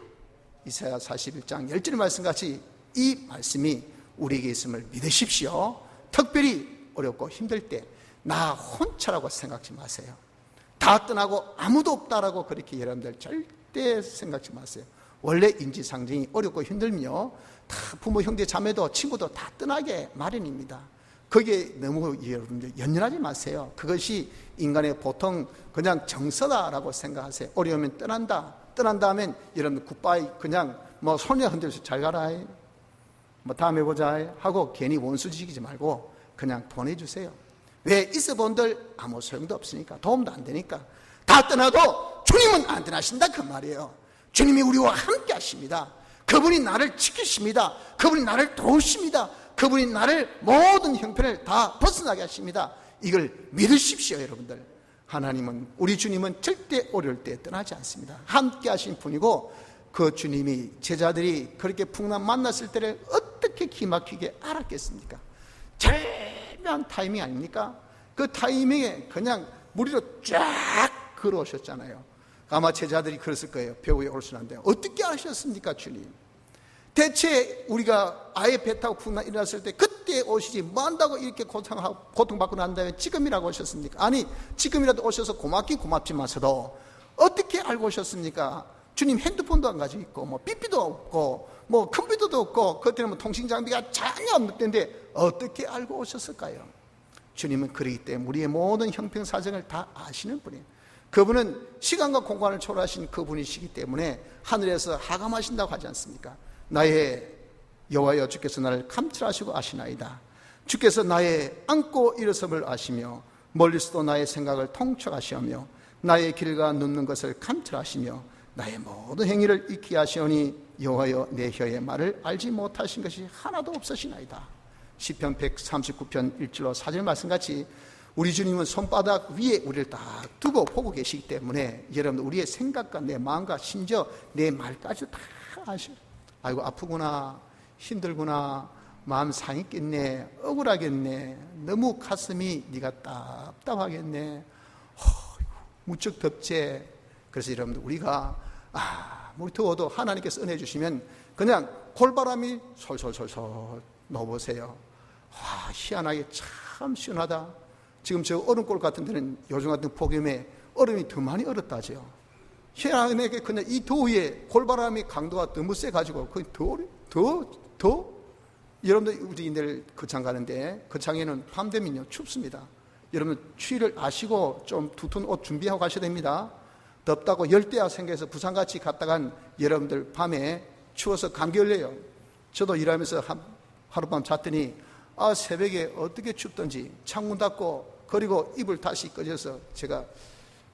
이사야 41장 10절 말씀같이 이 말씀이 우리에게 있음을 믿으십시오. 특별히 어렵고 힘들 때 나 혼자라고 생각지 마세요. 다 떠나고 아무도 없다라고 그렇게 여러분들 절대 생각지 마세요. 원래 인지상정이 어렵고 힘들며 다 부모, 형제, 자매도 친구도 다 떠나게 마련입니다. 거기에 너무 여러분들 연연하지 마세요. 그것이 인간의 보통 그냥 정서다라고 생각하세요. 어려우면 떠난다. 떠난 다음엔 여러분 굿바이, 그냥 뭐 손에 흔들어서 잘 가라, 뭐 다음에 보자 하고 괜히 원수지기지 말고 그냥 보내주세요. 왜? 있어본들 아무 소용도 없으니까, 도움도 안 되니까. 다 떠나도 주님은 안 떠나신다 그 말이에요. 주님이 우리와 함께 하십니다. 그분이 나를 지키십니다. 그분이 나를 도우십니다. 그분이 나를 모든 형편을 다 벗어나게 하십니다. 이걸 믿으십시오. 여러분들, 하나님은, 우리 주님은 절대 어려울 때 떠나지 않습니다. 함께 하신 분이고, 그 주님이 제자들이 그렇게 풍랑 만났을 때를 어떻게 기막히게 알았겠습니까? 절묘한 타이밍 아닙니까? 그 타이밍에 그냥 무리로 쫙 걸어오셨잖아요. 아마 제자들이 그랬을 거예요. 배우에 올순한데 어떻게 아셨습니까 주님? 대체 우리가 아예 배 타고 풍랑 일어났을 때 그때 오시지 뭐 한다고 이렇게 고통받고 난 다음에 지금이라고 오셨습니까? 아니, 지금이라도 오셔서 고맙지만서도 어떻게 알고 오셨습니까? 주님 핸드폰도 안 가지고 있고 뭐 삐삐도 없고 뭐 컴퓨터도 없고 그때는 뭐 통신 장비가 전혀 없는 때인데 어떻게 알고 오셨을까요? 주님은 그러기 때문에 우리의 모든 형평사정을 다 아시는 분이에요. 그분은 시간과 공간을 초월하신 그분이시기 때문에 하늘에서 하감하신다고 하지 않습니까? 나의 여호와여, 주께서 나를 감찰하시고 아시나이다. 주께서 나의 앉고 일어섬을 아시며 멀리서도 나의 생각을 통촉하시며 나의 길과 눕는 것을 감찰하시며 나의 모든 행위를 익히 하시오니 여호와여, 내 혀의 말을 알지 못하신 것이 하나도 없으시나이다. 시편 139편 1절로 4절 말씀같이 우리 주님은 손바닥 위에 우리를 딱 두고 보고 계시기 때문에 여러분, 우리의 생각과 내 마음과 심지어 내 말까지 다 아셔요. 아이고 아프구나, 힘들구나, 마음 상했겠네, 억울하겠네, 너무 가슴이 네가 답답하겠네, 무척 덥지. 그래서 여러분들, 우리가 아무리 더워도 하나님께서 은혜 주시면 그냥 골바람이 솔솔솔솔 넣어보세요. 와, 희한하게 참 시원하다. 지금 저 얼음골 같은 데는 요즘 같은 폭염에 얼음이 더 많이 얼었다죠. 희한하게 그냥 이 더위에 골바람이 강도가 너무 세가지고 더 여러분들 우리 내일 거창 가는데 거창에는 밤 되면요 춥습니다. 여러분 추위를 아시고 좀 두터운 옷 준비하고 가셔야 됩니다. 덥다고 열대야 생겨서 부산같이 갔다간 여러분들 밤에 추워서 감기 걸려요. 저도 일하면서 하룻밤 잤더니 새벽에 어떻게 춥던지 창문 닫고 그리고 이불 다시 꺼져서 제가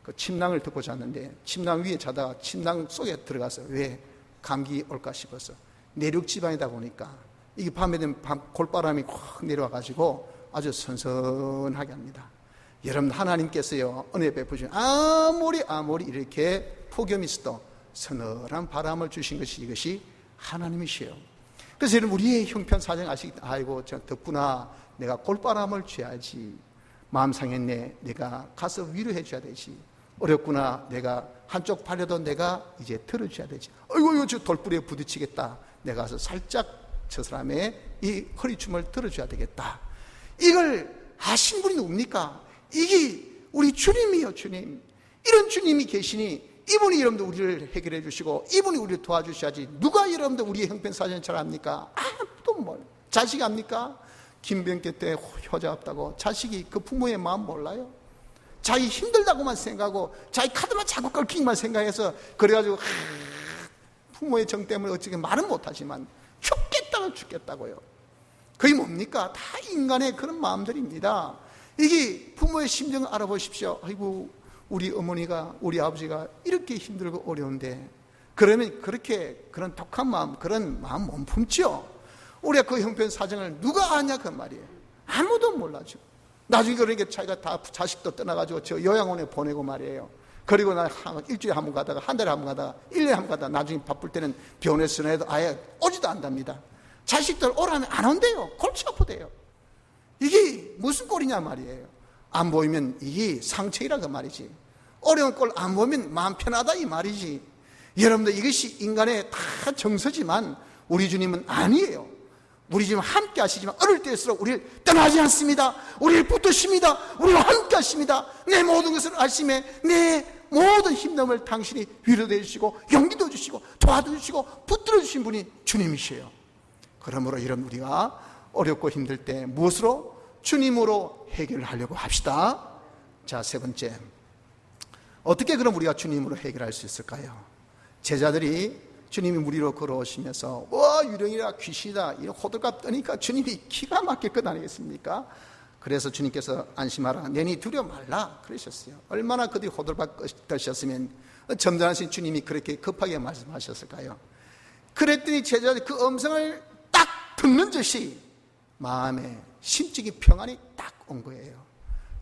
그 침낭을 덮고 잤는데 침낭 위에 자다가 침낭 속에 들어가서 왜 감기 올까 싶어서 내륙 지방이다 보니까 이게 밤에 되면 골바람이 확 내려와 가지고 아주 선선하게 합니다. 여러분 하나님께서요 은혜 베푸시면 아무리 이렇게 폭염이 있어도 서늘한 바람을 주신 것이 이것이 하나님이시에요. 그래서 여러분 우리의 형편사정 아시겠다. 아이고 저 덥구나 내가 골바람을 쥐어야지. 마음 상했네 내가 가서 위로해 줘야 되지. 어렵구나 내가 한쪽 팔려도 내가 이제 들어줘야 되지. 아이고 이거 저 돌부리에 부딪히겠다. 내가 가서 살짝 저 사람의 이 허리춤을 들어줘야 되겠다. 이걸 하신 분이 누굽니까? 이게 우리 주님이요 주님. 이런 주님이 계시니 이분이 여러분들 우리를 해결해 주시고 이분이 우리를 도와주셔야지. 누가 여러분들 우리의 형편사정을 잘 압니까? 아무도 뭘. 자식이 압니까? 김병기 때 효자 없다고 자식이 그 부모의 마음 몰라요? 자기 힘들다고만 생각하고 자기 카드만 자꾸 긁히기만 생각해서 그래가지고 부모의 정 때문에 어떻게 말은 못하지만 죽겠다고요. 그게 뭡니까? 다 인간의 그런 마음들입니다. 이게 부모의 심정을 알아보십시오. 아이고 우리 어머니가 우리 아버지가 이렇게 힘들고 어려운데 그러면 그렇게 그런 독한 마음 그런 마음 못 품죠. 우리가 그 형편 사정을 누가 아냐 그 말이에요. 아무도 몰라죠. 나중에 그러니까 자기가 다 자식도 떠나가지고 저 요양원에 보내고 말이에요. 그리고 나 일주일에 한 번 가다가 한 달에 한 번 가다가 1년에 한 번 가다가 나중에 바쁠 때는 병원에서 해도 아예 오지도 않답니다. 자식들 오라면 안 온대요. 골치 아프대요. 이게 무슨 꼴이냐 말이에요. 안 보이면 이게 상처이라 그 말이지. 어려운 꼴 안 보면 마음 편하다 이 말이지. 여러분들 이것이 인간의 다 정서지만 우리 주님은 아니에요. 우리 주님은 함께 하시지만 어릴 때일수록 우리를 떠나지 않습니다. 우리를 붙드십니다. 우리와 함께 하십니다. 내 모든 것을 아심에 내 모든 힘듦을 당신이 위로해 주시고 용기도 주시고 도와주시고 붙들어 주신 분이 주님이시에요. 그러므로 여러분 우리가 어렵고 힘들 때 무엇으로? 주님으로 해결을 하려고 합시다. 자, 세 번째, 어떻게 그럼 우리가 주님으로 해결할 수 있을까요? 제자들이 주님이 무리로 걸어오시면서 와 유령이라 귀신이다 이런 호들갑 떠니까 주님이 기가 막힐 것 아니겠습니까? 그래서 주님께서 안심하라 내니 두려워 말라 그러셨어요. 얼마나 그들이 호들갑 떠셨으면 점잖으신 주님이 그렇게 급하게 말씀하셨을까요? 그랬더니 제자들이 그 음성을 딱 듣는 듯이 마음에 심적인 평안이 딱 온 거예요.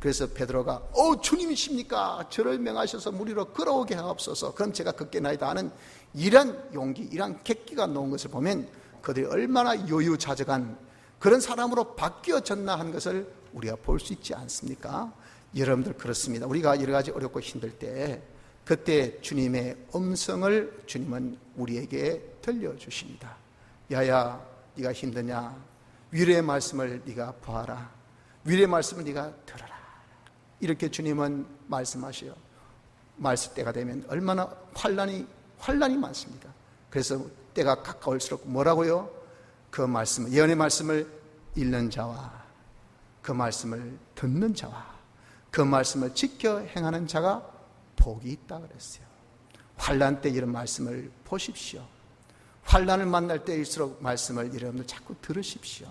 그래서 베드로가 주님이십니까? 저를 명하셔서 무리로 걸어오게 하옵소서. 그럼 제가 걷겠나이다 하는 이런 용기, 이런 객기가 놓은 것을 보면 그들이 얼마나 요유자적한 그런 사람으로 바뀌어졌나 하는 것을 우리가 볼 수 있지 않습니까? 여러분들 그렇습니다. 우리가 여러 가지 어렵고 힘들 때 그때 주님의 음성을 주님은 우리에게 들려주십니다. 야야 네가 힘드냐? 위로의 말씀을 네가 보아라. 위로의 말씀을 네가 들어라. 이렇게 주님은 말씀하셔요. 말씀 때가 되면 얼마나 환난이 많습니다. 그래서 때가 가까울수록 뭐라고요? 그 말씀을, 예언의 말씀을 읽는 자와 그 말씀을 듣는 자와 그 말씀을 지켜 행하는 자가 복이 있다 그랬어요. 환난 때 이런 말씀을 보십시오. 환난을 만날 때일수록 말씀을 여러분들 자꾸 들으십시오.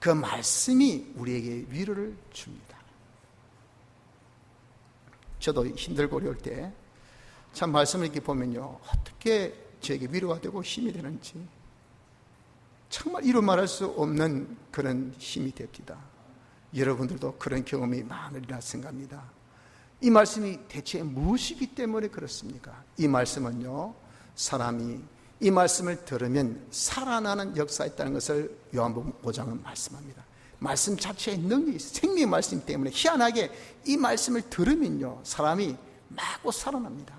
그 말씀이 우리에게 위로를 줍니다. 저도 힘들고 어려울 때 참 말씀을 이렇게 보면요 어떻게 저에게 위로가 되고 힘이 되는지 정말 이루 말할 수 없는 그런 힘이 됩니다. 여러분들도 그런 경험이 많으리라 생각합니다. 이 말씀이 대체 무엇이기 때문에 그렇습니까? 이 말씀은요 사람이 이 말씀을 들으면 살아나는 역사가 있다는 것을 요한복음 5장은 말씀합니다. 말씀 자체의 능력이 있어요. 생명의 말씀 때문에 희한하게 이 말씀을 들으면요 사람이 마구 살아납니다.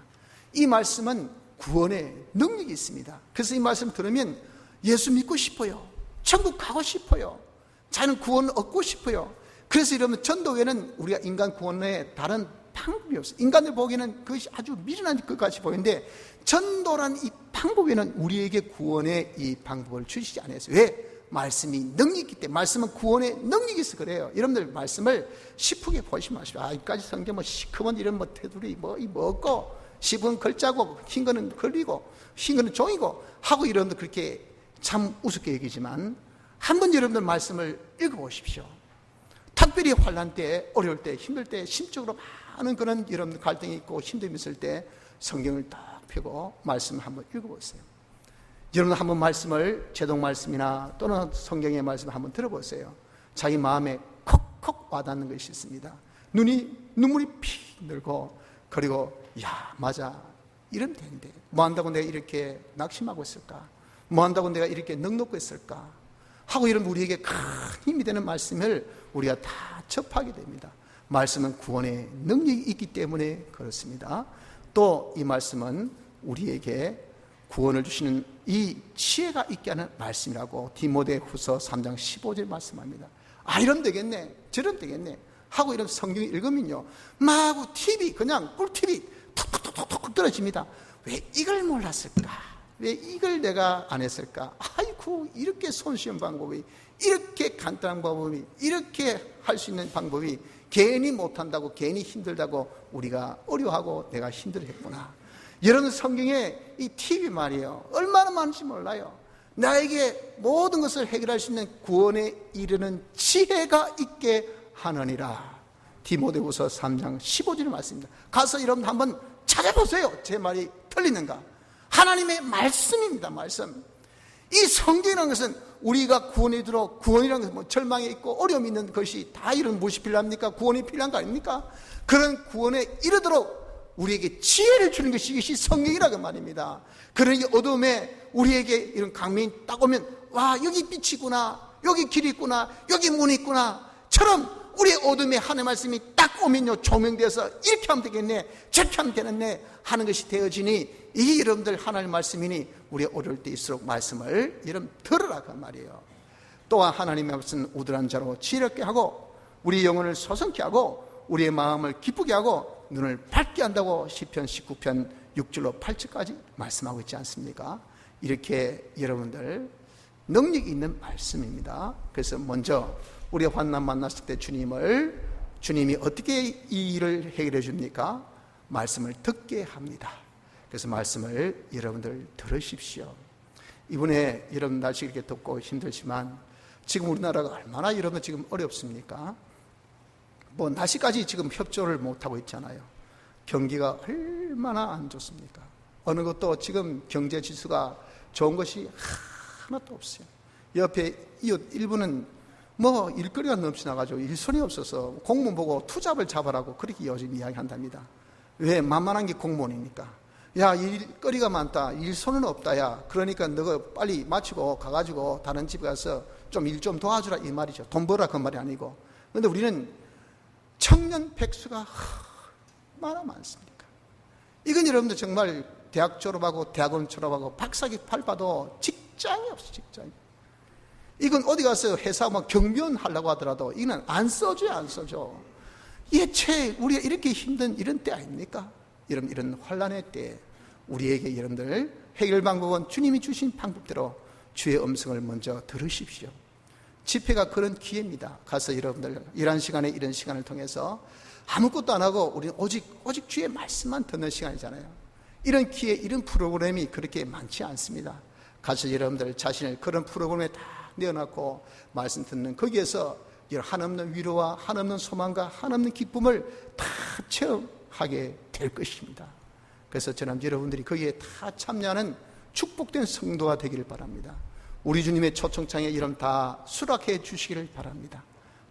이 말씀은 구원의 능력이 있습니다. 그래서 이 말씀 들으면 예수 믿고 싶어요. 천국 가고 싶어요. 자는 구원을 얻고 싶어요. 그래서 여러분 전도회는 우리가 인간 구원의 다른 방법이 없어요. 인간들 보기에는 그것이 아주 미련한 것 같이 보이는데 전도란 이 방법에는 우리에게 구원의 이 방법을 주시지 않았어요. 왜? 말씀이 능력이 있기 때문에, 말씀은 구원의 능력이 있어 그래요. 여러분들 말씀을 시프게 보시지 마십시오. 이까지 성경 시커먼 이런 테두리 없고, 시프는 글자고 흰 거는 글이고 흰 거는 종이고 하고, 여러분들 그렇게 참 우습게 여기지만 한번 여러분들 말씀을 읽어보십시오. 특별히 환난 때, 어려울 때, 힘들 때, 심적으로 많은 그런 여러분들 갈등이 있고 힘듦이 있을 때 성경을 딱 펴고 말씀을 한번 읽어보세요. 여러분 한번 말씀을, 제동 말씀이나 또는 성경의 말씀을 한번 들어보세요. 자기 마음에 콕콕 와닿는 것이 있습니다. 눈물이 피 늘고, 그리고 맞아, 이러면 되는데 뭐 한다고 내가 이렇게 낙심하고 있을까, 뭐 한다고 내가 이렇게 넉넉고 있을까 하고, 이런 우리에게 큰 힘이 되는 말씀을 우리가 다 접하게 됩니다. 말씀은 구원의 능력이 있기 때문에 그렇습니다. 또 이 말씀은 우리에게 구원을 주시는 이 지혜가 있게 하는 말씀이라고 디모데후서 3장 15절 말씀합니다. 이러면 되겠네, 저러면 되겠네 하고 이런 성경 읽으면요, 마구 TV, 그냥 꿀TV 톡톡톡톡 떨어집니다. 왜 이걸 몰랐을까? 왜 이걸 내가 안 했을까? 아이고, 이렇게 손쉬운 방법이, 이렇게 간단한 방법이, 이렇게 할 수 있는 방법이 괜히 못한다고, 괜히 힘들다고 우리가 어려워하고 내가 힘들었구나. 여러분, 성경에 이 팁이 말이에요, 얼마나 많은지 몰라요. 나에게 모든 것을 해결할 수 있는 구원에 이르는 지혜가 있게 하느니라. 디모데후서 3장 15절 말씀입니다. 가서 여러분 한번 찾아보세요. 제 말이 틀리는가? 하나님의 말씀입니다. 말씀. 이 성경이라는 것은 우리가 구원에 들어, 구원이라는 것은 절망에 있고 어려움이 있는 것이 다 이런 무엇이 필요합니까? 구원이 필요한 거 아닙니까? 그런 구원에 이르도록 우리에게 지혜를 주는 것이, 이것이 성경이라고 말입니다. 그런 어둠에 우리에게 이런 강명이 딱 오면, 여기 빛이구나, 여기 길이 있구나, 여기 문이 있구나 처럼 우리의 어둠에 하나님의 말씀이 딱 오면요, 조명되어서 이렇게 하면 되겠네, 저렇게 하면 되겠네 하는 것이 되어지니, 이게 여러분들 하나님의 말씀이니 우리 어려울 때일수록 말씀을 여러분 들으라 그 말이에요. 또한 하나님의 말씀은 우둔한 자로 지혜롭게 하고, 우리 영혼을 소성케 하고, 우리의 마음을 기쁘게 하고, 눈을 밝게 한다고 시편 19편 6절로 8절까지 말씀하고 있지 않습니까? 이렇게 여러분들 능력이 있는 말씀입니다. 그래서 먼저 우리가 환난 만났을 때 주님이 어떻게 이 일을 해결해 줍니까? 말씀을 듣게 합니다. 그래서 말씀을 여러분들 들으십시오. 이번에 여러분 날씨 이렇게 덥고 힘들지만 지금 우리나라가 얼마나 여러분 지금 어렵습니까? 날씨까지 지금 협조를 못하고 있잖아요. 경기가 얼마나 안 좋습니까? 어느 것도 지금 경제 지수가 좋은 것이 하나도 없어요. 옆에 이웃 일부는 일거리가 넘쳐나가지고 일손이 없어서 공무원 보고 투잡을 잡으라고 그렇게 요즘 이야기한답니다. 왜? 만만한 게 공무원이니까. 일거리가 많다, 일손은 없다, 그러니까 너가 빨리 마치고 가가지고 다른 집에 가서 좀 일 좀 도와주라 이 말이죠. 돈 벌라 그 말이 아니고. 그런데 우리는 청년 백수가 얼마나 많습니까? 이건 여러분들 정말 대학 졸업하고 대학원 졸업하고 박사기 팔봐도 직장이 없어, 직장이. 이건 어디 가서 회사 경비원 하려고 하더라도 이건 안 써줘요, 안 써줘. 이게 우리가 이렇게 힘든 이런 때 아닙니까? 이런 환난의 때 우리에게 여러분들 해결 방법은 주님이 주신 방법대로 주의 음성을 먼저 들으십시오. 집회가 그런 기회입니다. 가서 여러분들 이런 시간에 이런 시간을 통해서 아무것도 안 하고 우리는 오직 주의 말씀만 듣는 시간이잖아요. 이런 기회, 이런 프로그램이 그렇게 많지 않습니다. 가서 여러분들 자신을 그런 프로그램에 다 내어놓고 말씀 듣는 거기에서 한없는 위로와 한없는 소망과 한없는 기쁨을 다 체험하게 될 것입니다. 그래서 저는 여러분들이 거기에 다 참여하는 축복된 성도가 되기를 바랍니다. 우리 주님의 초청장에 이름 다 수락해 주시기를 바랍니다.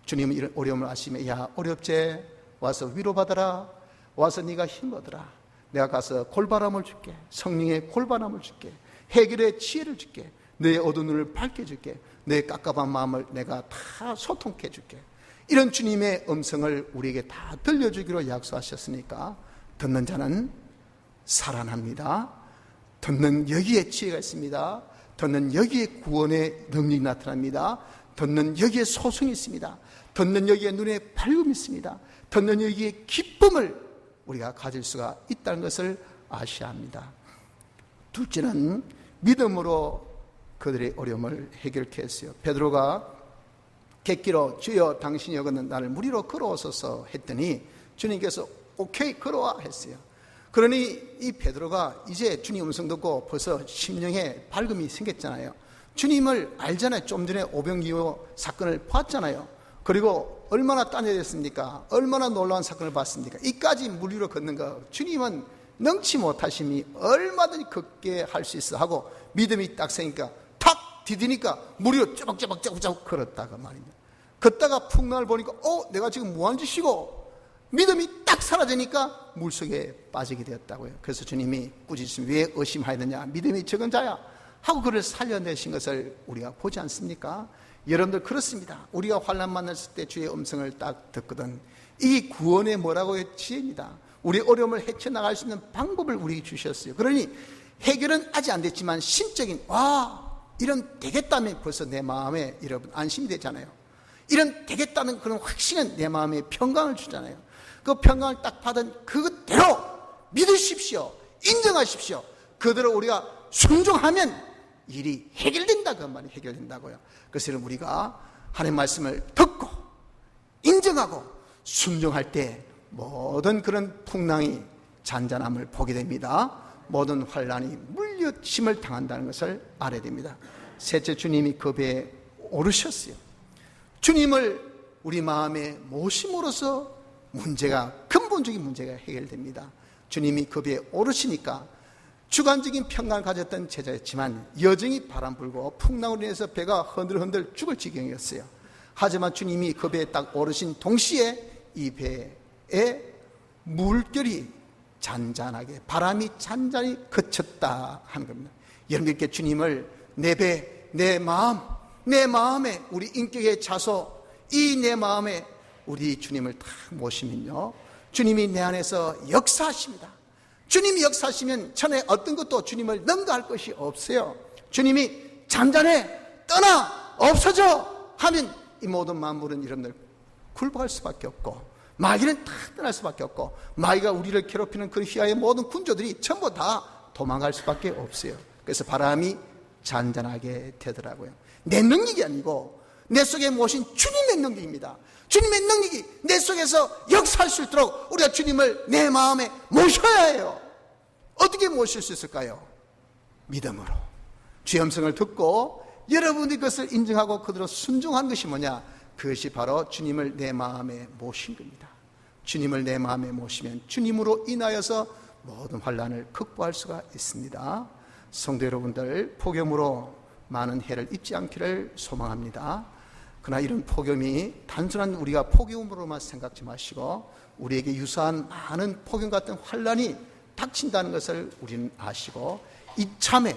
주님은 이런 어려움을 아시면 어렵지? 와서 위로받아라. 와서 네가 힘 얻어라. 내가 가서 골바람을 줄게. 성령의 골바람을 줄게. 해결의 지혜를 줄게. 내 어두운 눈을 밝게 줄게. 내 깝깝한 마음을 내가 다 소통해 줄게. 이런 주님의 음성을 우리에게 다 들려주기로 약속하셨으니까 듣는 자는 살아납니다. 듣는 여기에 지혜가 있습니다. 듣는 여기에 구원의 능력이 나타납니다. 듣는 여기에 소성이 있습니다. 듣는 여기에 눈에 밝음이 있습니다. 듣는 여기에 기쁨을 우리가 가질 수가 있다는 것을 아셔야 합니다. 둘째는 믿음으로 그들의 어려움을 해결케 했어요. 베드로가 객기로 주여 당신이 여기는 나를 무리로 걸어오소서 했더니 주님께서 오케이 걸어와 했어요. 그러니 이 베드로가 이제 주님 음성 듣고 벌써 심령에 밝음이 생겼잖아요. 주님을 알잖아요. 좀 전에 오병이어 사건을 봤잖아요. 그리고 얼마나 따내렸습니까? 얼마나 놀라운 사건을 봤습니까? 이까지 물 위로 걷는 거 주님은 능치 못하심이 얼마든지 걷게 할 수 있어 하고 믿음이 딱 생기니까 탁 디디니까 물 위로 쪼박쪼박 걸었다가 말입니다. 걷다가 풍랑을 보니까 내가 지금 뭐하는 짓이고 믿음이 딱 사라지니까 물속에 빠지게 되었다고요. 그래서 주님이 꾸짖으시면 왜 의심하였느냐, 믿음이 적은 자야 하고 그를 살려내신 것을 우리가 보지 않습니까? 여러분들 그렇습니다. 우리가 환난 만났을 때 주의 음성을 딱 듣거든 이 구원의 뭐라고 지혜입니다. 우리 어려움을 헤쳐나갈 수 있는 방법을 우리에게 주셨어요. 그러니 해결은 아직 안 됐지만 신적인 이런 되겠다면 벌써 내 마음에 여러분 안심이 되잖아요. 이런 되겠다는 그런 확신은 내 마음에 평강을 주잖아요. 그 평강을 딱 받은 그대로 믿으십시오. 인정하십시오. 그대로 우리가 순종하면 일이 해결된다. 그 말이 해결된다고요. 그래서 우리가 하나님의 말씀을 듣고 인정하고 순종할 때 모든 그런 풍랑이 잔잔함을 보게 됩니다. 모든 환난이 물려침을 당한다는 것을 알아야 됩니다. 셋째, 주님이 그 배에 오르셨어요. 주님을 우리 마음에 모심으로써 근본적인 문제가 해결됩니다. 주님이 그 배에 오르시니까 주관적인 평강을 가졌던 제자였지만 여정이 바람 불고 풍랑으로 인해서 배가 흔들흔들 죽을 지경이었어요. 하지만 주님이 그 배에 딱 오르신 동시에 이 배에 물결이 잔잔하게 바람이 잔잔히 그쳤다 하는 겁니다. 여러분들께 주님을 내 배, 내 마음, 내 마음에 우리 인격의 자소, 이 내 마음에 우리 주님을 딱 모시면요, 주님이 내 안에서 역사하십니다. 주님이 역사하시면 전에 어떤 것도 주님을 능가할 것이 없어요. 주님이 잔잔해, 떠나, 없어져 하면 이 모든 만물은 여러분들 굴복할 수밖에 없고 마귀는 다 떠날 수밖에 없고 마귀가 우리를 괴롭히는 그 휘하의 모든 군조들이 전부 다 도망갈 수밖에 없어요. 그래서 바람이 잔잔하게 되더라고요. 내 능력이 아니고 내 속에 모신 주님의 능력입니다. 주님의 능력이 내 속에서 역사할 수 있도록 우리가 주님을 내 마음에 모셔야 해요. 어떻게 모실 수 있을까요? 믿음으로 주의 음성을 듣고 여러분이 그것을 인정하고 그대로 순종한 것이 뭐냐? 그것이 바로 주님을 내 마음에 모신 겁니다. 주님을 내 마음에 모시면 주님으로 인하여서 모든 환난을 극복할 수가 있습니다. 성도 여러분들, 폭염으로 많은 해를 입지 않기를 소망합니다. 그러나 이런 폭염이 단순한 우리가 폭염으로만 생각지 마시고 우리에게 유사한 많은 폭염 같은 환난이 닥친다는 것을 우리는 아시고 이참에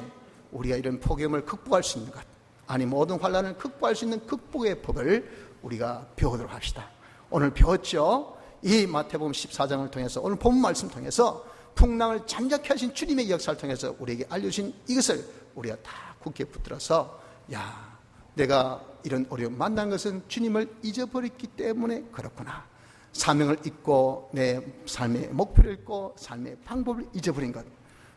우리가 이런 폭염을 극복할 수 있는 것, 아니 모든 환난을 극복할 수 있는 극복의 법을 우리가 배우도록 합시다. 오늘 배웠죠? 이 마태복음 14장을 통해서 오늘 본 말씀 통해서 풍랑을 잠잠케 하신 주님의 역사를 통해서 우리에게 알려주신 이것을 우리가 다 굳게 붙들어서 내가 이런 어려움 만난 것은 주님을 잊어버렸기 때문에 그렇구나. 사명을 잊고 내 삶의 목표를 잊고 삶의 방법을 잊어버린 것,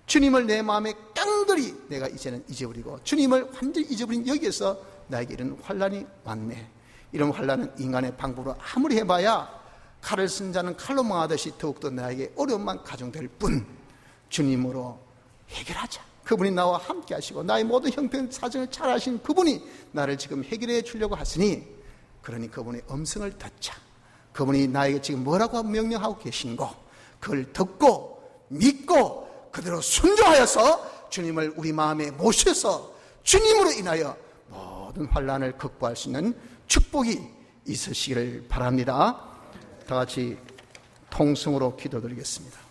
주님을 내 마음에 깡그리 내가 이제는 잊어버리고 주님을 완전히 잊어버린 여기에서 나에게 이런 환난이 왔네. 이런 환난은 인간의 방법으로 아무리 해봐야 칼을 쓴 자는 칼로 망하듯이 더욱더 나에게 어려움만 가중될 뿐 주님으로 해결하자. 그분이 나와 함께 하시고 나의 모든 형편 사정을 잘 아신 그분이 나를 지금 해결해 주려고 하시니 그러니 그분의 음성을 듣자. 그분이 나에게 지금 뭐라고 명령하고 계신고 그걸 듣고 믿고 그대로 순종하여서 주님을 우리 마음에 모셔서 주님으로 인하여 모든 환난을 극복할 수 있는 축복이 있으시기를 바랍니다. 다 같이 통성으로 기도드리겠습니다.